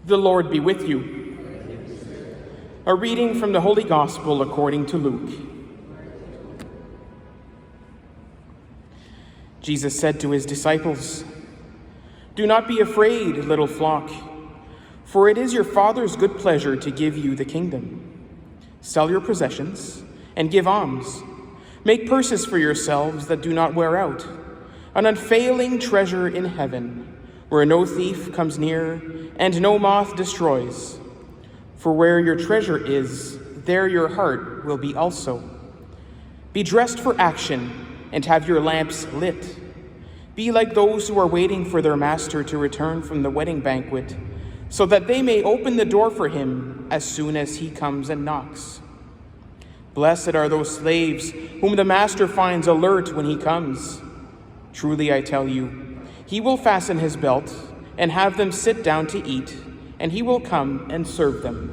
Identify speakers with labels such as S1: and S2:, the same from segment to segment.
S1: The Lord be with you. A reading from the Holy Gospel according to Luke. Jesus said to his disciples, "Do not be afraid, little flock, for it is your Father's good pleasure to give you the kingdom. Sell your possessions and give alms. Make purses for yourselves that do not wear out, an unfailing treasure in heaven, where no thief comes near and no moth destroys. For where your treasure is, there your heart will be also. Be dressed for action and have your lamps lit. Be like those who are waiting for their master to return from the wedding banquet, so that they may open the door for him as soon as he comes and knocks. Blessed are those slaves whom the master finds alert when he comes. Truly I tell you, he will fasten his belt and have them sit down to eat, and he will come and serve them.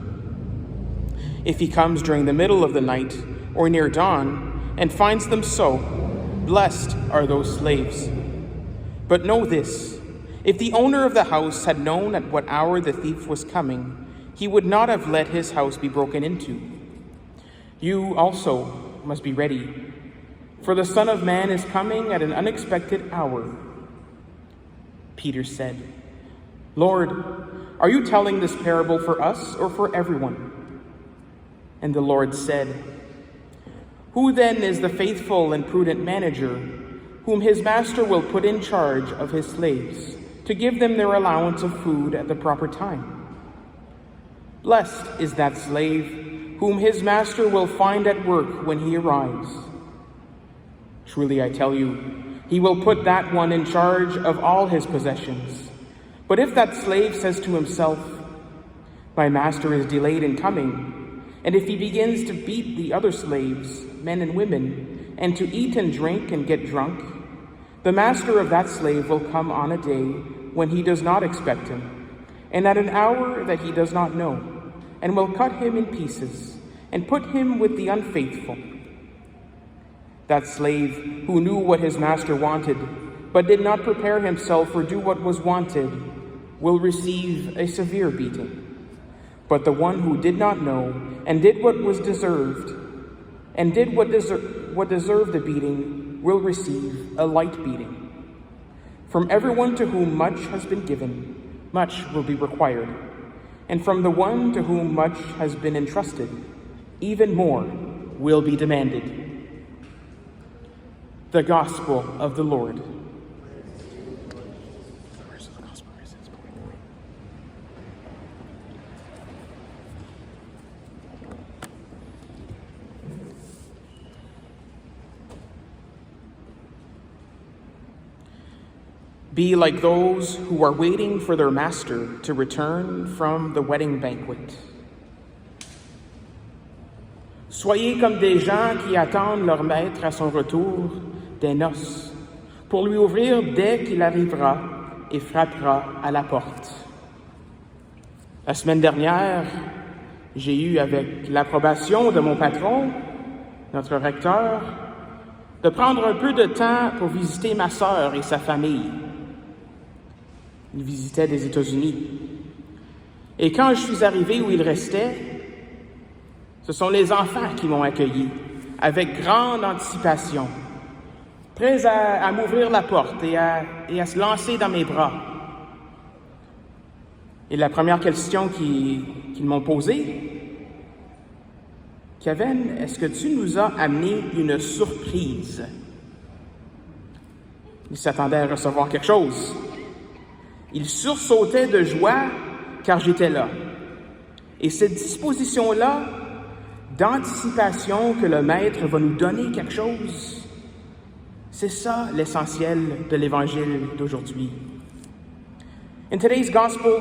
S1: If he comes during the middle of the night or near dawn and finds them so, blessed are those slaves. But know this, if the owner of the house had known at what hour the thief was coming, he would not have let his house be broken into. You also must be ready, for the Son of Man is coming at an unexpected hour." Peter said, "Lord, are you telling this parable for us or for everyone?" And the Lord said, "Who then is the faithful and prudent manager, whom his master will put in charge of his slaves, to give them their allowance of food at the proper time? Blessed is that slave whom his master will find at work when he arrives. Truly I tell you, he will put that one in charge of all his possessions. But if that slave says to himself, 'My master is delayed in coming,' and if he begins to beat the other slaves, men and women, and to eat and drink and get drunk, the master of that slave will come on a day when he does not expect him, and at an hour that he does not know, and will cut him in pieces and put him with the unfaithful. That slave who knew what his master wanted, but did not prepare himself or do what was wanted, will receive a severe beating. But the one who did not know and did what was deserved, and did what deserved the beating, will receive a light beating. From everyone to whom much has been given, much will be required, and from the one to whom much has been entrusted, even more will be demanded." The Gospel of the Lord. Be like those who are waiting for their master to return from the wedding banquet. Soyez comme des gens qui attendent leur maître à son retour des noces, pour lui ouvrir dès qu'il arrivera et frappera à la porte. La semaine dernière, j'ai eu, avec l'approbation de mon patron, notre recteur, de prendre un peu de temps pour visiter ma sœur et sa famille. Il visitait des États-Unis. Et quand je suis arrivé où il restait, ce sont les enfants qui m'ont accueilli, avec grande anticipation, prêts à m'ouvrir la porte et à se lancer dans mes bras. Et la première question qu'ils m'ont posée, Kevin, est-ce que tu nous as amené une surprise? Ils s'attendaient à recevoir quelque chose. Ils sursautaient de joie car j'étais là. Et cette disposition-là, d'anticipation que le Maître va nous donner quelque chose, c'est ça l'essentiel de l'Évangile d'aujourd'hui. In today's Gospel,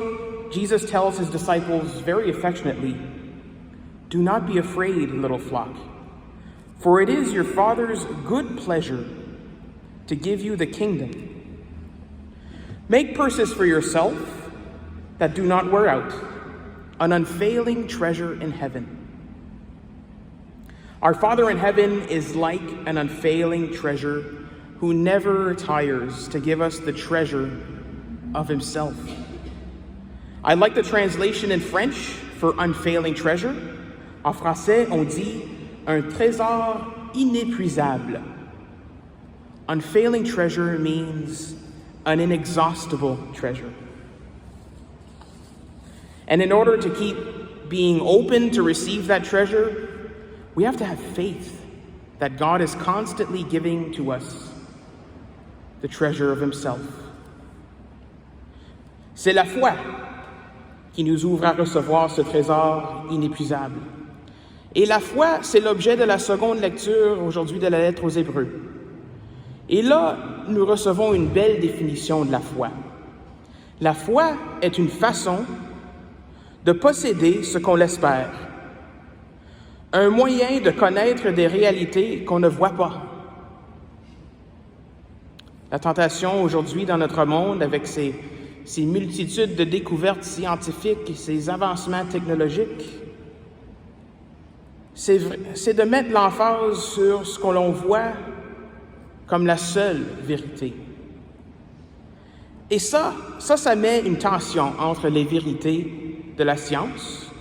S1: Jesus tells his disciples very affectionately, "Do not be afraid, little flock, for it is your Father's good pleasure to give you the kingdom. Make purses for yourself that do not wear out, an unfailing treasure in heaven." Our Father in heaven is like an unfailing treasure who never tires to give us the treasure of himself. I like the translation in French for unfailing treasure. En français, on dit un trésor inépuisable. Unfailing treasure means an inexhaustible treasure. And in order to keep being open to receive that treasure, we have to have faith that God is constantly giving to us the treasure of himself. C'est la foi qui nous ouvre à recevoir ce trésor inépuisable. Et la foi, c'est l'objet de la seconde lecture aujourd'hui de la lettre aux Hébreux. Et là, nous recevons une belle définition de la foi. La foi est une façon de posséder ce qu'on l'espère, un moyen de connaître des réalités qu'on ne voit pas. La tentation aujourd'hui dans notre monde, avec ces multitudes de découvertes scientifiques et ces avancements technologiques, c'est de mettre l'emphase sur ce que l'on voit comme la seule vérité. Et ça met une tension entre les vérités de la science,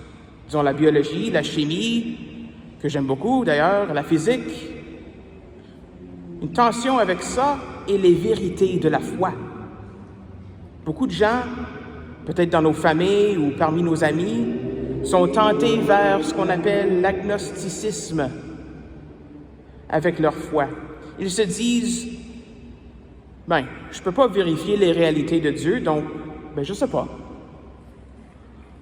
S1: disons la biologie, la chimie, que j'aime beaucoup d'ailleurs, la physique, une tension avec ça et les vérités de la foi. Beaucoup de gens, peut-être dans nos familles ou parmi nos amis, sont tentés vers ce qu'on appelle l'agnosticisme avec leur foi. Ils se disent, je ne peux pas vérifier les réalités de Dieu, donc, je ne sais pas.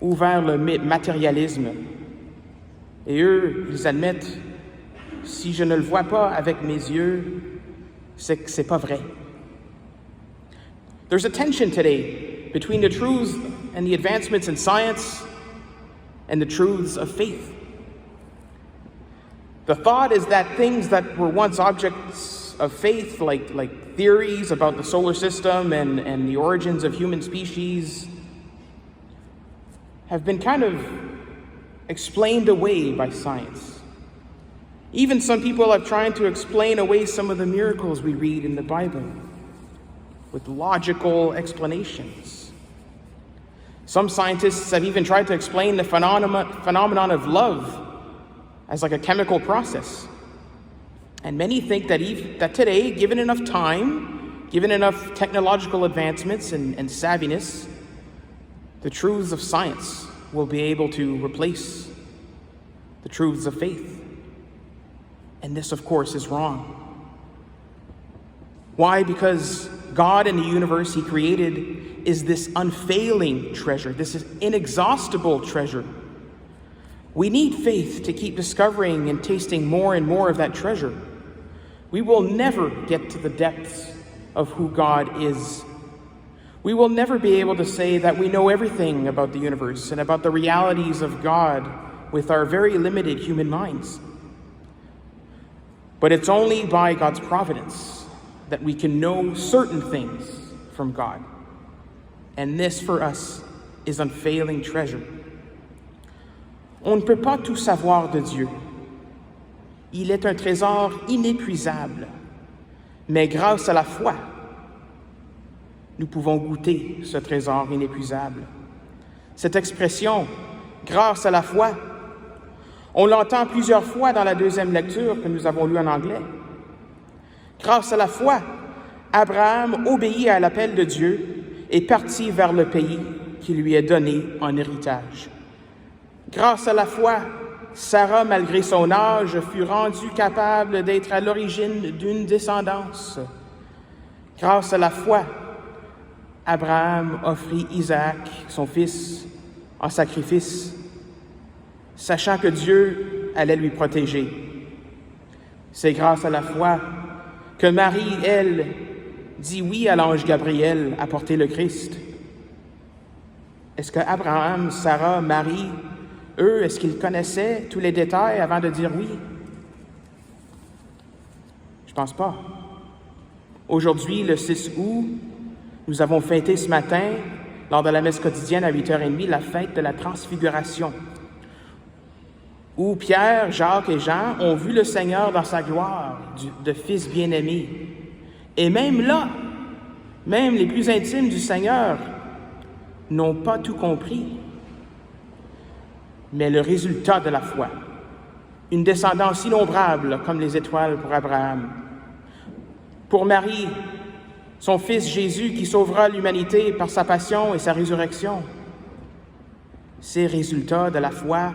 S1: Ou vers le matérialisme. Et eux, ils admettent, si je ne le vois pas avec mes yeux, c'est que ce n'est pas vrai. There's a tension today between the truths and the advancements in science and the truths of faith. The thought is that things that were once objects of faith, like theories about the solar system and the origins of human species, have been kind of explained away by science. Even some people have tried to explain away some of the miracles we read in the Bible with logical explanations. Some scientists have even tried to explain the phenomenon of love as like a chemical process. And many think that today, given enough time, given enough technological advancements and savviness, the truths of science will be able to replace the truths of faith. And this, of course, is wrong. Why? Because God in the universe He created is this unfailing treasure, this is inexhaustible treasure. We need faith to keep discovering and tasting more and more of that treasure. We will never get to the depths of who God is. We will never be able to say that we know everything about the universe and about the realities of God with our very limited human minds. But it's only by God's providence that we can know certain things from God. And this, for us, is unfailing treasure. On ne peut pas tout savoir de Dieu. Il est un trésor inépuisable. Mais grâce à la foi, nous pouvons goûter ce trésor inépuisable. Cette expression, grâce à la foi, on l'entend plusieurs fois dans la deuxième lecture que nous avons lue en anglais. Grâce à la foi, Abraham obéit à l'appel de Dieu et partit vers le pays qui lui est donné en héritage. Grâce à la foi, Sarah, malgré son âge, fut rendue capable d'être à l'origine d'une descendance. Grâce à la foi, Abraham offrit Isaac, son fils, en sacrifice, sachant que Dieu allait lui protéger. C'est grâce à la foi que Marie, elle, dit oui à l'ange Gabriel à porter le Christ. Est-ce que Abraham, Sarah, Marie, eux, est-ce qu'ils connaissaient tous les détails avant de dire oui? Je pense pas. Aujourd'hui, le 6 août, nous avons fêté ce matin, lors de la messe quotidienne à 8h30, la fête de la transfiguration, où Pierre, Jacques et Jean ont vu le Seigneur dans sa gloire de Fils bien-aimé. Et même là, même les plus intimes du Seigneur n'ont pas tout compris, mais le résultat de la foi, une descendance innombrable comme les étoiles pour Abraham. Pour Marie, son Fils Jésus qui sauvera l'humanité par sa passion et sa résurrection. Ces résultats de la foi,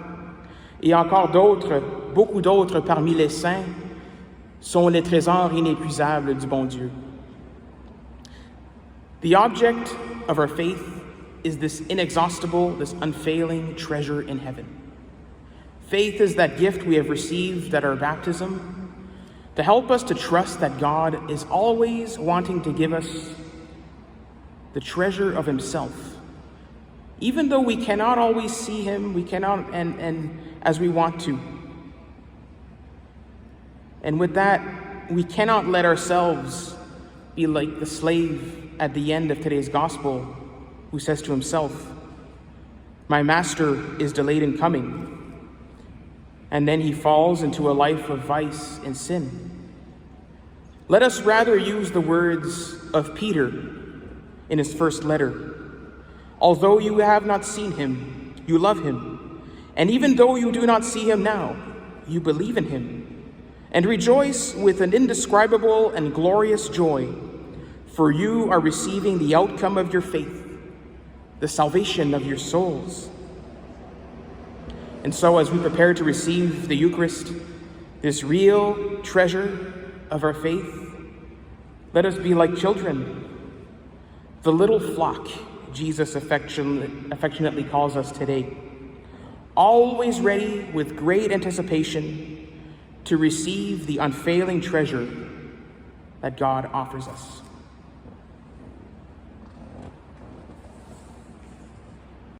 S1: et encore d'autres, beaucoup d'autres parmi les saints, sont les trésors inépuisables du bon Dieu. The object of our faith is this inexhaustible, this unfailing treasure in heaven. Faith is that gift we have received at our baptism to help us to trust that God is always wanting to give us the treasure of himself. Even though we cannot always see him, we cannot, and as we want to. And with that, we cannot let ourselves be like the slave at the end of today's gospel who says to himself, "My master is delayed in coming." And then he falls into a life of vice and sin. Let us rather use the words of Peter in his first letter. Although you have not seen him, you love him. And even though you do not see him now, you believe in him. And rejoice with an indescribable and glorious joy, for you are receiving the outcome of your faith, the salvation of your souls. And so as we prepare to receive the Eucharist, this real treasure of our faith, let us be like children, the little flock Jesus affectionately calls us today, always ready with great anticipation to receive the unfailing treasure that God offers us.